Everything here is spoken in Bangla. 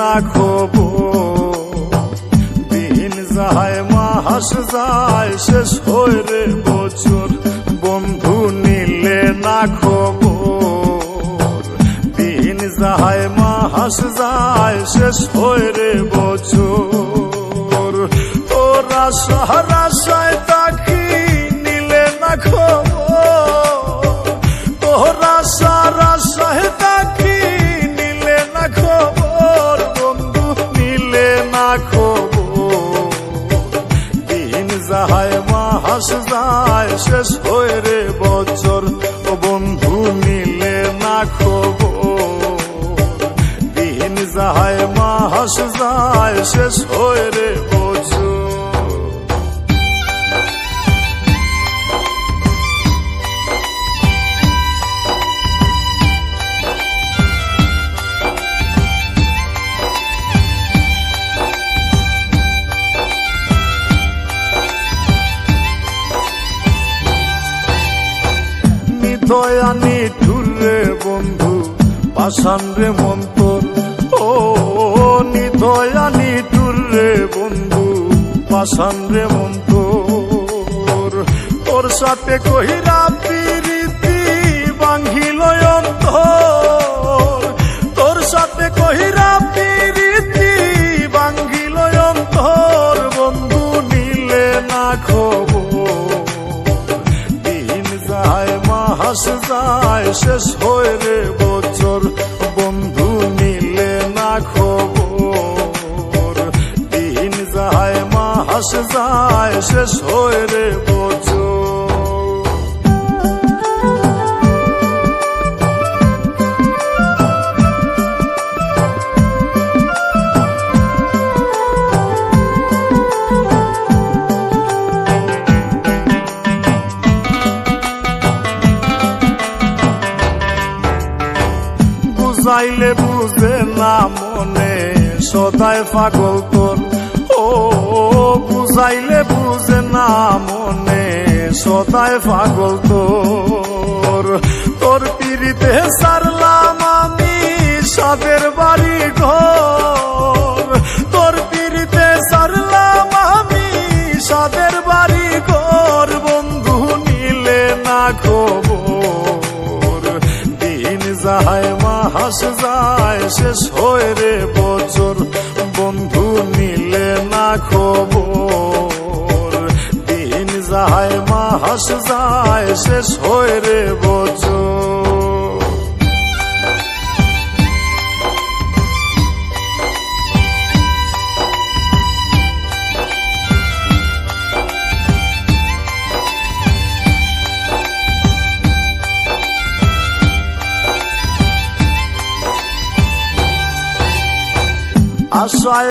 না খবর। দিন যায় মাস যায় শেষ হয় রে বছর, বন্ধু নিলে না খবর। দিন যায় মাস যায় শেষ হয় রে বছর, তোর আশার আশায় তাকি নিলে না খবর। তোর আশার আশায় তাকি নিলে না খবর, বন্ধু নিলে না খবর। দিন যায় মাস যায় শেষ হয় রে বছর, ও বন্ধু নিলে না খবর। দিন যায় মাস যায় শেষ হয় রে বছর। দয়ানি ঠুরে বন্ধু পাষাণ রে মন্তর, ও নিদয়ানি ঠুরে বন্ধু পাষাণ রে মন্তর। তোর সাথে কহিরা প্রীতি ভাঙিল অন্তর, তোর সাথে কহিরা প্রীতি ভাঙিল অন্তর, বন্ধু নিলে না খবর। দিন যায় মাস যায় শেষ হয় রে বছর, বন্ধু নিলে না খবর। দিন যায় মাস যায় শেষ হয় রে বছর। বুঝাইলে বুঝে না মনে সদায় পাগল তোর, ও বুঝাইলে বুঝে না মনে সদায় পাগল তোর। তোর পিড়িতে সারলাম আমি সাদের বাড়ি ঘর, তোর পিড়িতে সারলাম আমি সাদের বাড়ি ঘর, বন্ধু নিলে না খবর। দিন যায় মাস যায় শেষ হয় রে বছর, বন্ধু নিলে না খবর। দিন যায় মাস যায় শেষ হয় রে বছর। আশায়